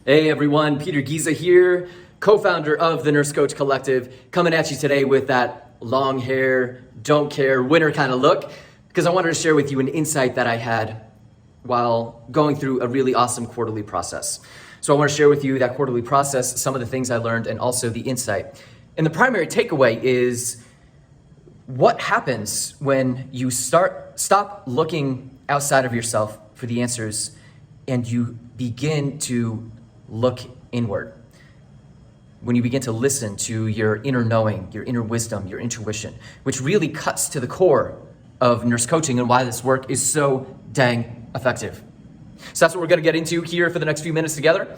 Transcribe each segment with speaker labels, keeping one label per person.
Speaker 1: Hey everyone, Peter Giza here, co-founder of the Nurse Coach Collective, coming at you today with that long hair, don't care, winner kind of look, because I wanted to share with you an insight that I had while going through a really awesome quarterly process. So I want to share with you that quarterly process, some of the things I learned, and also the insight. And the primary takeaway is what happens when you stop looking outside of yourself for the answers and you begin to look inward. When you begin to listen to your inner knowing, your inner wisdom, your intuition, which really cuts to the core of nurse coaching and why this work is so dang effective. So that's what we're going to get into here for the next few minutes together.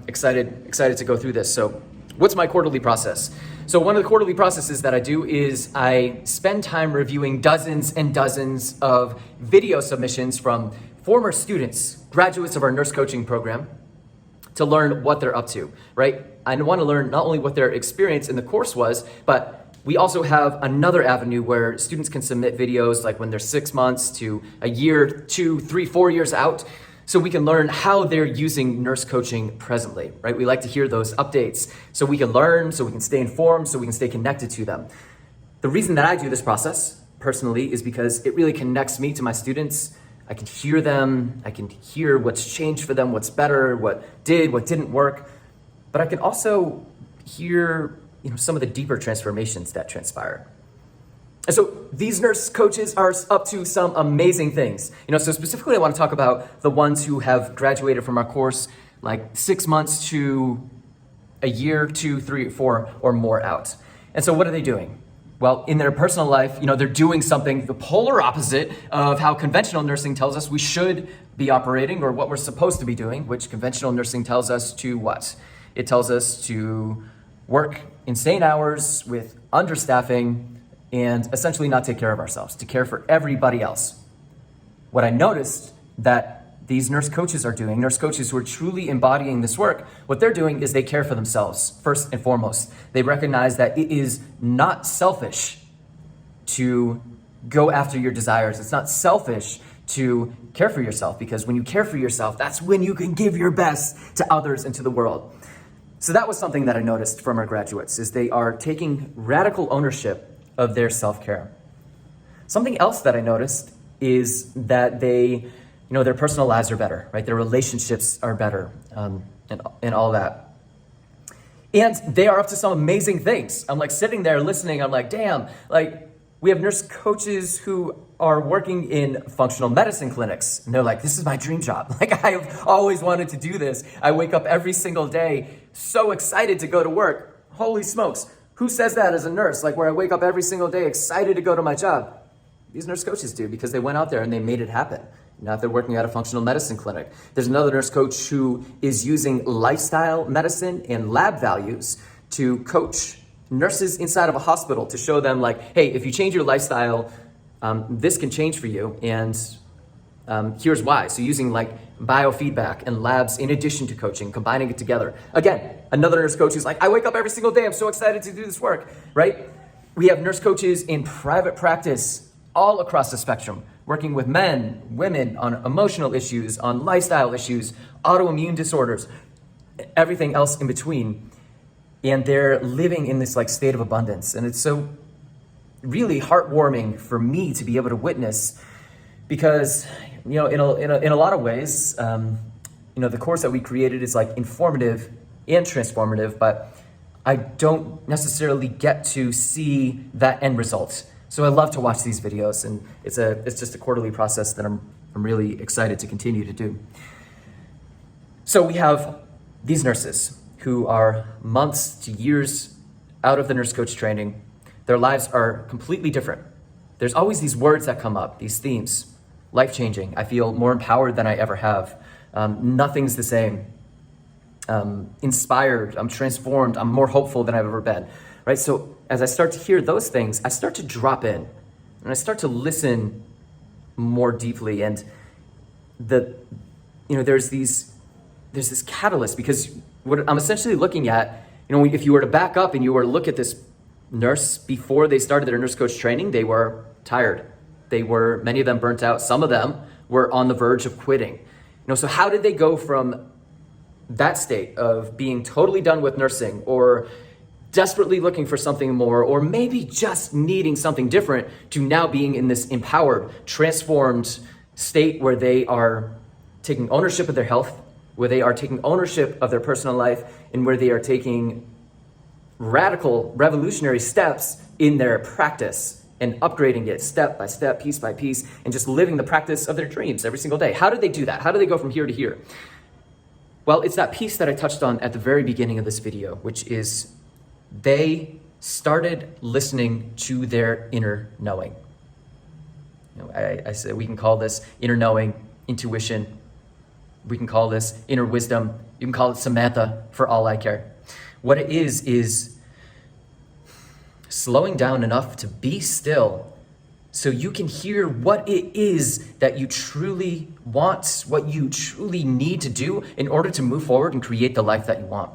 Speaker 1: Excited to go through this. So what's my quarterly process? So one of the quarterly processes that I do is I spend time reviewing dozens and dozens of video submissions from former students, graduates of our nurse coaching program, to learn what they're up to, right? I want to learn not only what their experience in the course was, but we also have another avenue where students can submit videos like when they're 6 months to a year, 2, 3, 4 years out, so we can learn how they're using nurse coaching presently, right? We like to hear those updates so we can learn, so we can stay informed, so we can stay connected to them. The reason that I do this process personally is because it really connects me to my students. I can hear them, I can hear what's changed for them, what's better, what didn't work. But I can also hear, some of the deeper transformations that transpire. And so these nurse coaches are up to some amazing things. So specifically I want to talk about the ones who have graduated from our course like 6 months to a year, 2, 3, 4 or more out. And so what are they doing? Well, in their personal life, they're doing something the polar opposite of how conventional nursing tells us we should be operating or what we're supposed to be doing, which conventional nursing tells us to what? It tells us to work insane hours with understaffing and essentially not take care of ourselves, to care for everybody else. What I noticed that these nurse coaches are doing, nurse coaches who are truly embodying this work, what they're doing is they care for themselves first and foremost. They recognize that it is not selfish to go after your desires. It's not selfish to care for yourself, because when you care for yourself, that's when you can give your best to others and to the world. So that was something that I noticed from our graduates, is they are taking radical ownership of their self-care. Something else that I noticed is that their personal lives are better, right? Their relationships are better, and all that. And they are up to some amazing things. I'm like sitting there listening, I'm like, damn, like we have nurse coaches who are working in functional medicine clinics. And they're like, this is my dream job. Like I've always wanted to do this. I wake up every single day so excited to go to work. Holy smokes. Who says that as a nurse? Like where I wake up every single day excited to go to my job. These nurse coaches do, because they went out there and they made it happen. Now they're working at a functional medicine clinic. There's another nurse coach who is using lifestyle medicine and lab values to coach nurses inside of a hospital to show them like, hey, if you change your lifestyle, this can change for you. And here's why. So using like biofeedback and labs in addition to coaching, combining it together. Again, another nurse coach who's like, I wake up every single day. I'm so excited to do this work, right? We have nurse coaches in private practice all across the spectrum, working with men, women on emotional issues, on lifestyle issues, autoimmune disorders, everything else in between. And they're living in this like state of abundance. And it's so really heartwarming for me to be able to witness, because, in a lot of ways, the course that we created is like informative and transformative, but I don't necessarily get to see that end result. So I love to watch these videos, and it's just a quarterly process that I'm really excited to continue to do. So we have these nurses who are months to years out of the nurse coach training. Their lives are completely different. There's always these words that come up, these themes. Life-changing. I feel more empowered than I ever have. Nothing's the same. Inspired. I'm transformed. I'm more hopeful than I've ever been. Right? So as I start to hear those things, I start to drop in and I start to listen more deeply. And there's this catalyst, because what I'm essentially looking at, if you were to back up and you were to look at this nurse before they started their nurse coach training, they were tired. Many of them burnt out. Some of them were on the verge of quitting. So how did they go from that state of being totally done with nursing, or desperately looking for something more, or maybe just needing something different, to now being in this empowered, transformed state where they are taking ownership of their health, where they are taking ownership of their personal life, and where they are taking radical, revolutionary steps in their practice and upgrading it step by step, piece by piece, and just living the practice of their dreams every single day. How do they do that? How do they go from here to here? Well, it's that piece that I touched on at the very beginning of this video, which is they started listening to their inner knowing. I said we can call this inner knowing, intuition. We can call this inner wisdom. You can call it Samantha, for all I care. What it is slowing down enough to be still so you can hear what it is that you truly want, what you truly need to do in order to move forward and create the life that you want.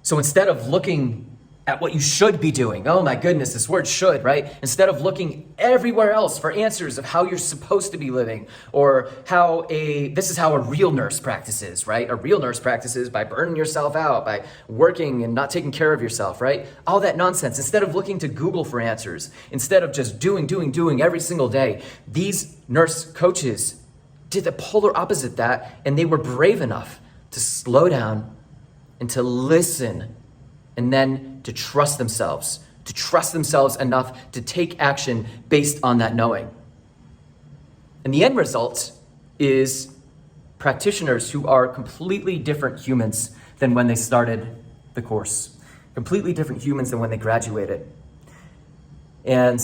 Speaker 1: So instead of looking at what you should be doing, oh my goodness, this word should, right? Instead of looking everywhere else for answers of how you're supposed to be living, or this is how a real nurse practices, right? A real nurse practices by burning yourself out, by working and not taking care of yourself, right? All that nonsense. Instead of looking to Google for answers, instead of just doing every single day, these nurse coaches did the polar opposite of that, and they were brave enough to slow down and to listen, and then to trust themselves enough to take action based on that knowing. And the end result is practitioners who are completely different humans than when they started the course, completely different humans than when they graduated. And,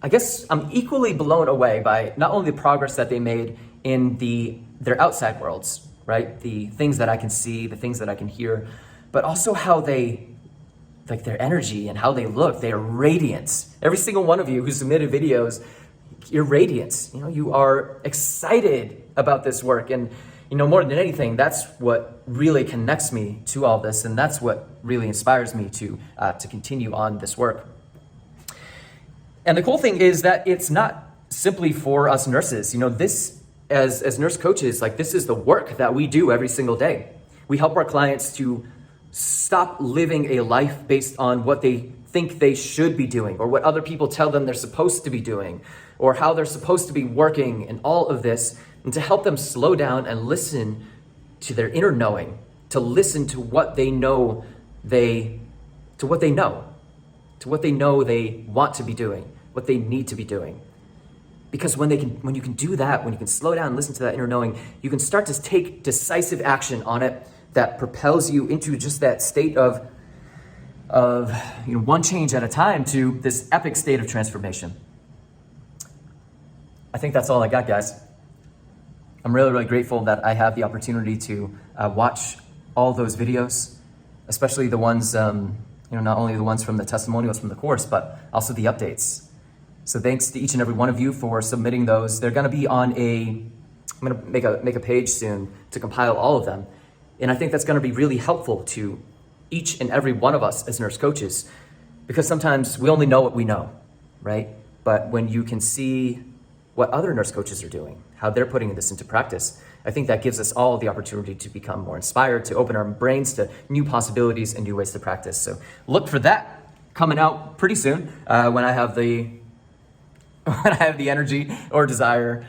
Speaker 1: I guess I'm equally blown away by not only the progress that they made in their outside worlds, right? The things that I can see, the things that I can hear, but also how they, like their energy and how they look. They are radiant. Every single one of you who submitted videos, you're radiant. You are excited about this work. And, more than anything, that's what really connects me to all this. And that's what really inspires me to continue on this work. And the cool thing is that it's not simply for us nurses. This, as nurse coaches, this is the work that we do every single day. We help our clients to stop living a life based on what they think they should be doing, or what other people tell them they're supposed to be doing, or how they're supposed to be working, and all of this, and to help them slow down and listen to their inner knowing, to listen to what they know they want to be doing, what they need to be doing. Because when you can do that, when you can slow down and listen to that inner knowing, you can start to take decisive action on it that propels you into just that state of one change at a time to this epic state of transformation. I think that's all I got, guys. I'm really, really grateful that I have the opportunity to watch all those videos, especially the ones, not only the ones from the testimonials from the course, but also the updates. So thanks to each and every one of you for submitting those. They're gonna be on I'm gonna make a page soon to compile all of them. And I think that's gonna be really helpful to each and every one of us as nurse coaches, because sometimes we only know what we know, right? But when you can see what other nurse coaches are doing, how they're putting this into practice, I think that gives us all the opportunity to become more inspired, to open our brains to new possibilities and new ways to practice. So look for that coming out pretty soon when I have the energy or desire,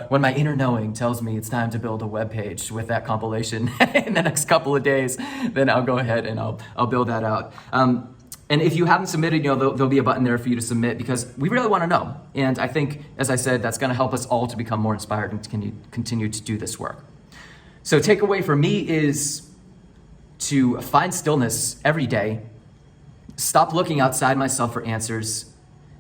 Speaker 1: when my inner knowing tells me it's time to build a web page with that compilation in the next couple of days, then I'll go ahead and I'll build that out. And if you haven't submitted, there'll be a button there for you to submit, because we really want to know. And I think, as I said, that's going to help us all to become more inspired and to continue to do this work. So takeaway for me is to find stillness every day, stop looking outside myself for answers,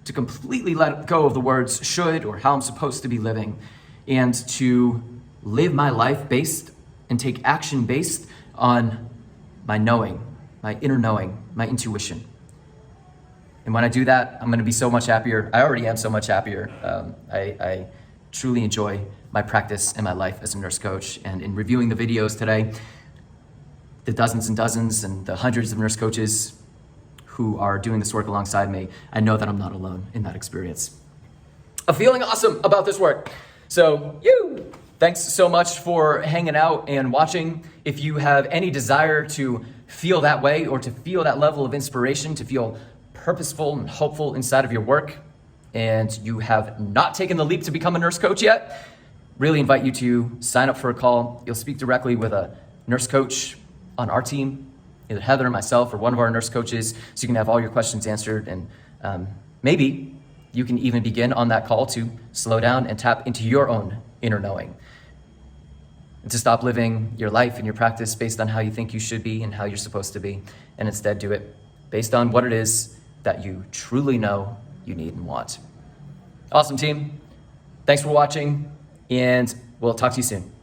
Speaker 1: to completely let go of the words should or how I'm supposed to be living, and to live my life based and take action based on my knowing, my inner knowing, my intuition. And when I do that, I'm going to be so much happier. I already am so much happier. I truly enjoy my practice and my life as a nurse coach. And in reviewing the videos today, the dozens and dozens and the hundreds of nurse coaches who are doing this work alongside me, I know that I'm not alone in that experience. I'm feeling awesome about this work. So, Thanks so much for hanging out and watching. If you have any desire to feel that way or to feel that level of inspiration, to feel purposeful and hopeful inside of your work, and you have not taken the leap to become a nurse coach yet, really invite you to sign up for a call. You'll speak directly with a nurse coach on our team, either Heather or myself or one of our nurse coaches, so you can have all your questions answered. And maybe you can even begin on that call to slow down and tap into your own inner knowing, and to stop living your life and your practice based on how you think you should be and how you're supposed to be, and instead do it based on what it is that you truly know you need and want. Awesome, team. Thanks for watching, and we'll talk to you soon.